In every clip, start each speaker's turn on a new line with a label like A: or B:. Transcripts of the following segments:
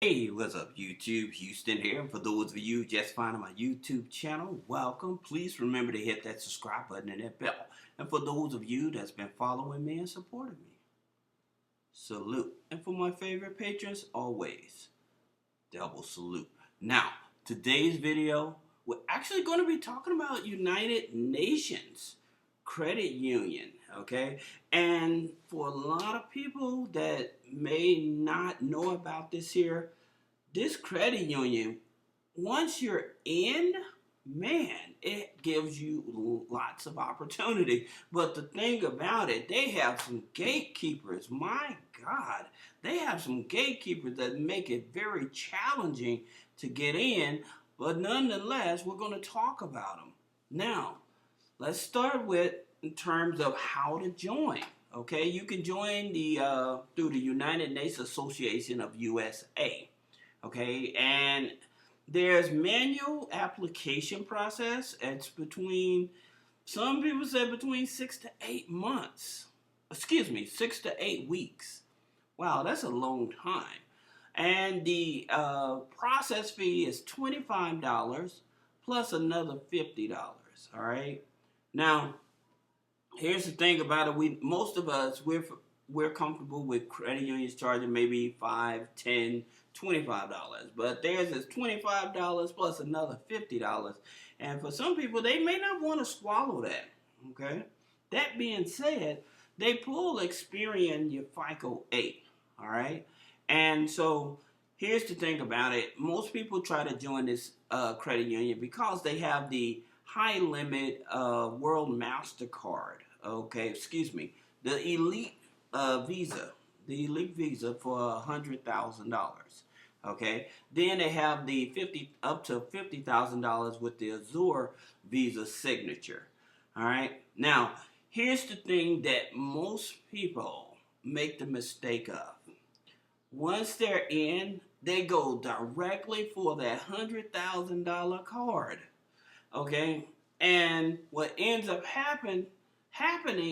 A: Hey, what's up, YouTube? Houston here. And for those of you just finding my YouTube channel, welcome. Please remember to hit that subscribe button and that bell. And for those of you that's been following me and supporting me, salute. And for my favorite patrons, always double salute. Now, today's video, we're actually going to be talking about United Nations Credit Union, okay? And for a lot of people that may not know about this here, this credit union, once you're in, man, it gives you lots of opportunity. But the thing about it, they have some gatekeepers. My God, they have some gatekeepers that make it very challenging to get in. But nonetheless, we're going to talk about them. Now, let's start with in terms of how to join. Okay, you can join through the United Nations Association of USA. Okay, and there's manual application process. It's between, some people say between 6 to 8 months. Excuse me, 6 to 8 weeks. Wow, that's a long time. And the process fee is $25 plus another $50. All right. Now, here's the thing about it. Most of us we're comfortable with credit unions charging maybe $5, $10, $25, but theirs is $25 plus another $50, and for some people they may not want to swallow that. Okay. That being said, they pull Experian your FICO 8. All right, and so here's the thing about it. Most people try to join this credit union because they have the high limit World Mastercard. Okay, excuse me, the Elite Visa, the Elite Visa for $100,000. Okay, then they have the 50 up to $50,000 with the Azure Visa Signature. All right, now here's the thing that most people make the mistake of. Once they're in, they go directly for that $100,000 card. Okay, and what ends up happening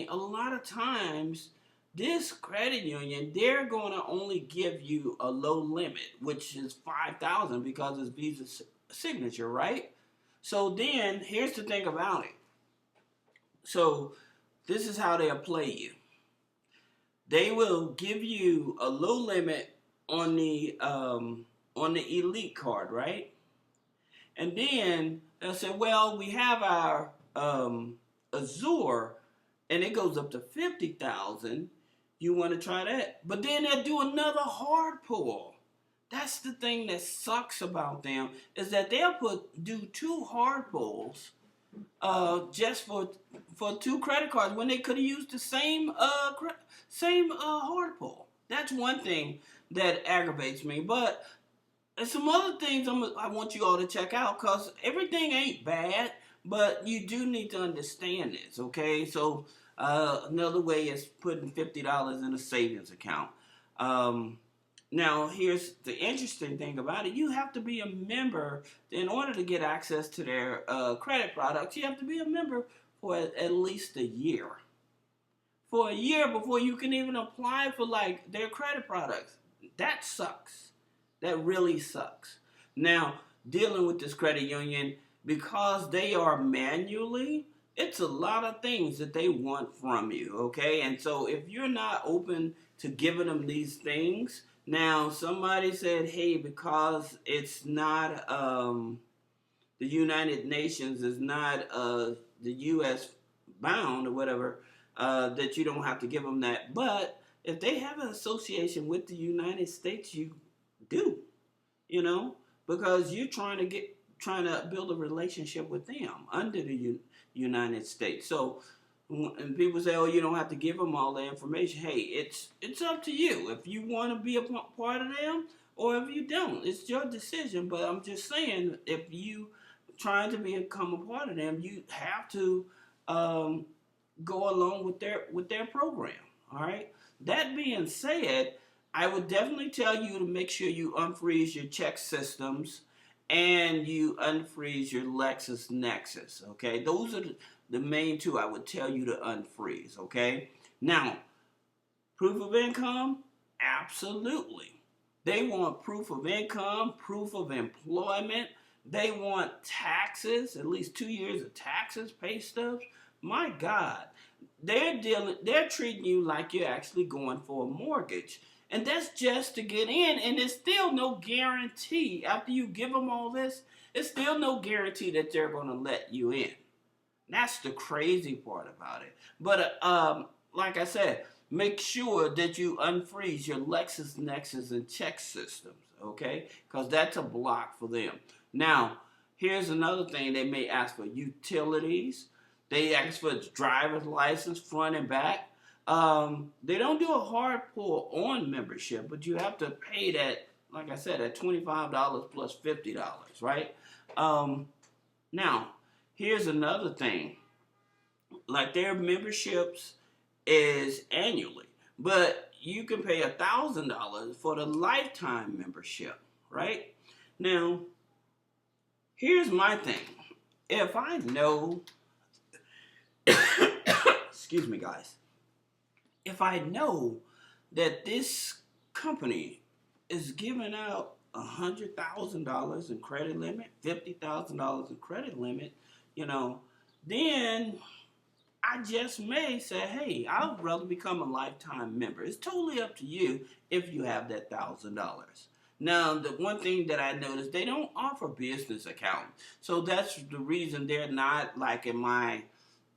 A: a lot of times, this credit union, they're going to only give you a low limit, which is 5,000 because it's Visa Signature, right? So then here's the thing about it. So this is how they'll play you. They will give you a low limit on the elite card, right? And then they'll say, well, we have our Azure, and it goes up to 50,000. You want to try that? But then they'll do another hard pull. That's the thing that sucks about them, is that they'll do two hard pulls just for two credit cards when they could have used the same hard pull. That's one thing that aggravates me. But there's some other things I want you all to check out, because everything ain't bad, but you do need to understand this, okay? So another way is putting $50 in a savings account. Now, here's the interesting thing about it. You have to be a member in order to get access to their credit products. You have to be a member for at least a year. For a year before you can even apply for like their credit products. That sucks. That really sucks. Now, dealing with this credit union, because they are manually, it's a lot of things that they want from you, okay? And so if you're not open to giving them these things, now somebody said, hey, because it's not the United Nations is not the U.S. bound or whatever, that you don't have to give them that. But if they have an association with the United States, you do, because you're trying to build a relationship with them under the United States. So, and people say, "Oh, you don't have to give them all the information." Hey, it's up to you if you want to be a part of them or if you don't. It's your decision. But I'm just saying, if you trying to become a part of them, you have to go along with their program. All right. That being said, I would definitely tell you to make sure you unfreeze your check systems and you unfreeze your LexisNexis, okay? Those are the main two I would tell you to unfreeze, okay? Now, proof of income, absolutely. They want proof of income, proof of employment. They want taxes, at least 2 years of taxes, pay stubs. My God, they're treating you like you're actually going for a mortgage. And that's just to get in, and there's still no guarantee. After you give them all this, it's still no guarantee that they're going to let you in. That's the crazy part about it. But like I said, make sure that you unfreeze your LexisNexis and check systems, okay? Because that's a block for them. Now, here's another thing. They may ask for utilities. They ask for driver's license, front and back. They don't do a hard pull on membership, but you have to pay that, like I said, at $25 plus $50, right? Now, here's another thing. Like their memberships is annually, but you can pay $1,000 for the lifetime membership, right? Now, here's my thing. If I know, excuse me, guys. If I know that this company is giving out $100,000 in credit limit, $50,000 in credit limit, then I just may say, hey, I would rather become a lifetime member. It's totally up to you if you have that $1,000. Now, the one thing that I noticed, they don't offer business accounts. So that's the reason they're not like in my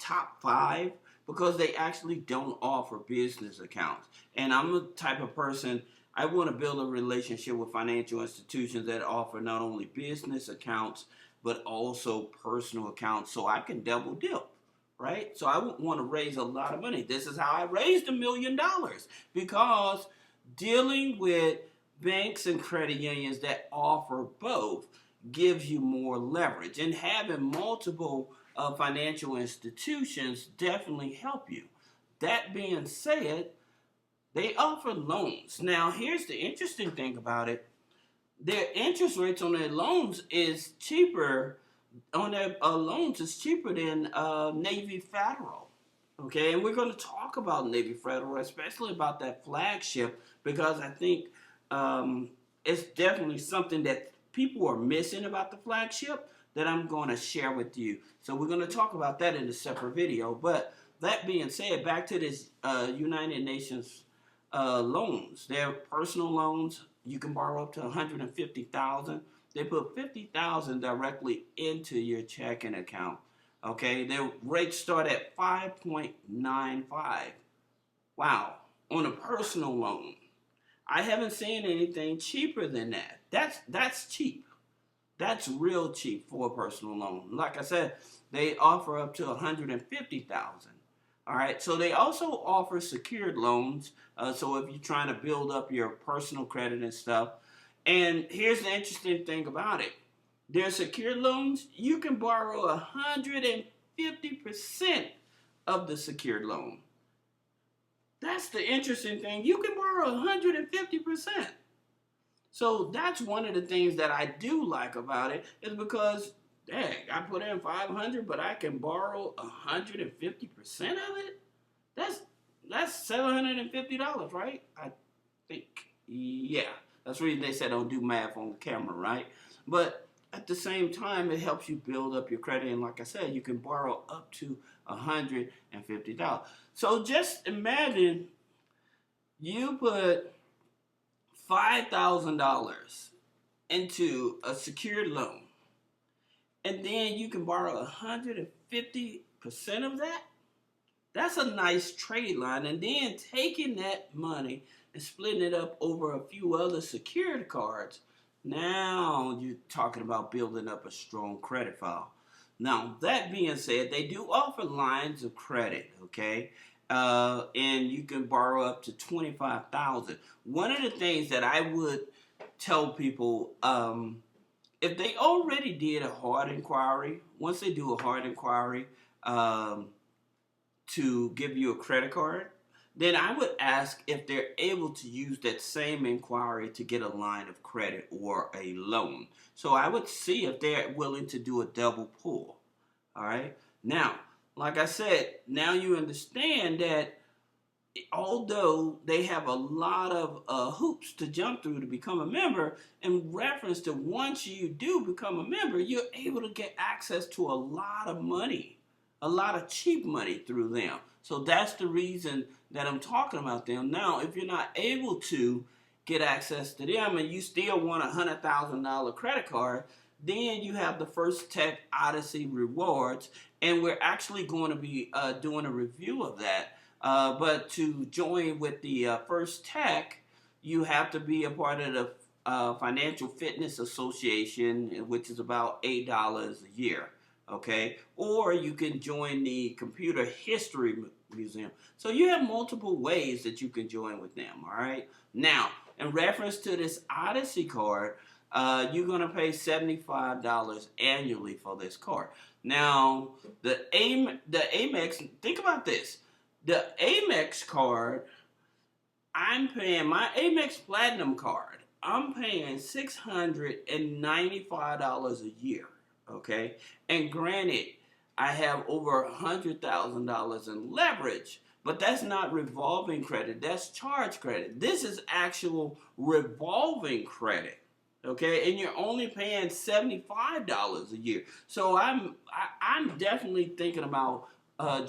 A: top 5, because they actually don't offer business accounts. And I'm the type of person, I want to build a relationship with financial institutions that offer not only business accounts, but also personal accounts so I can double dip, right? So I would want to raise a lot of money. This is how I raised $1 million, because dealing with banks and credit unions that offer both gives you more leverage. And having multiple financial institutions definitely help you. That being said, they offer loans. Now, here's the interesting thing about it. Their interest rates on their loans is cheaper than Navy Federal. Okay, and we're going to talk about Navy Federal, especially about that flagship, because I think it's definitely something that people are missing about the flagship that I'm going to share with you. So we're going to talk about that in a separate video. But that being said, back to this United Nations loans. They're personal loans. You can borrow up to $150,000. They put $50,000 directly into your checking account. Okay, their rates start at 5.95. Wow, on a personal loan. I haven't seen anything cheaper than that. That's cheap. That's real cheap for a personal loan. Like I said, they offer up to $150,000. All right, so they also offer secured loans. So if you're trying to build up your personal credit and stuff. And here's the interesting thing about it. Their secured loans, you can borrow 150% of the secured loan. That's the interesting thing. You can borrow 150%. So that's one of the things that I do like about it, is because, dang, I put in $500, but I can borrow 150% of it. That's $750, right? I think, yeah. That's the reason they said don't do math on camera, right? But at the same time, it helps you build up your credit, and like I said, you can borrow up to $150. So just imagine you put $5,000 into a secured loan, and then you can borrow 150% of that. That's a nice trade line. And then taking that money and splitting it up over a few other secured cards, now you're talking about building up a strong credit file. Now, that being said, they do offer lines of credit, okay? And you can borrow up to $25,000. One of the things that I would tell people, if they already did a hard inquiry, once they do a hard inquiry to give you a credit card, then I would ask if they're able to use that same inquiry to get a line of credit or a loan. So I would see if they're willing to do a double pull. All right. Now, like I said, now you understand that although they have a lot of hoops to jump through to become a member, in reference to once you do become a member, you're able to get access to a lot of money, a lot of cheap money through them. So that's the reason that I'm talking about them. Now, if you're not able to get access to them and you still want a $100,000 credit card, then you have the First Tech Odyssey rewards, and we're actually going to be doing a review of that. But to join with the First Tech, you have to be a part of the Financial Fitness Association, which is about $8 a year. Okay, or you can join the Computer History Museum. So you have multiple ways that you can join with them. All right. Now, in reference to this Odyssey card, you're going to pay $75 annually for this card. Now, the Amex, think about this. The Amex card, I'm paying my Amex Platinum card, I'm paying $695 a year, okay? And granted, I have over $100,000 in leverage, but that's not revolving credit, that's charge credit. This is actual revolving credit. Okay, and you're only paying $75 a year. So I'm definitely thinking about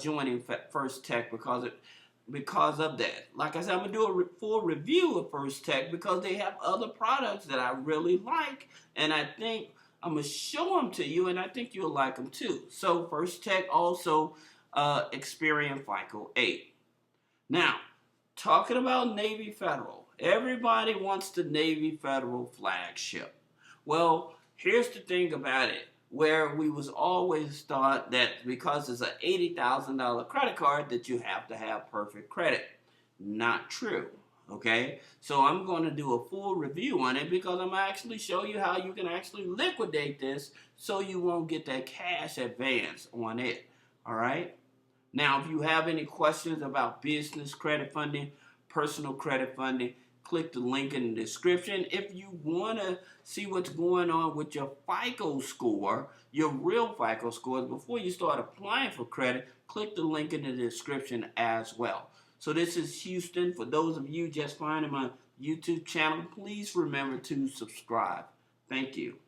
A: joining First Tech because of that. Like I said, I'm gonna do a full review of First Tech because they have other products that I really like, and I think I'm gonna show them to you, and I think you'll like them too. So First Tech also Experian FICO 8. Now, talking about Navy Federal. Everybody wants the Navy Federal flagship. Well, here's the thing about it, where we was always thought that because it's an $80,000 credit card that you have to have perfect credit. Not true, okay? So I'm going to do a full review on it because I'm going to actually show you how you can actually liquidate this so you won't get that cash advance on it, all right? Now, if you have any questions about business credit funding, personal credit funding, click the link in the description. If you want to see what's going on with your FICO score, your real FICO scores, before you start applying for credit, click the link in the description as well. So this is Houston. For those of you just finding my YouTube channel, please remember to subscribe. Thank you.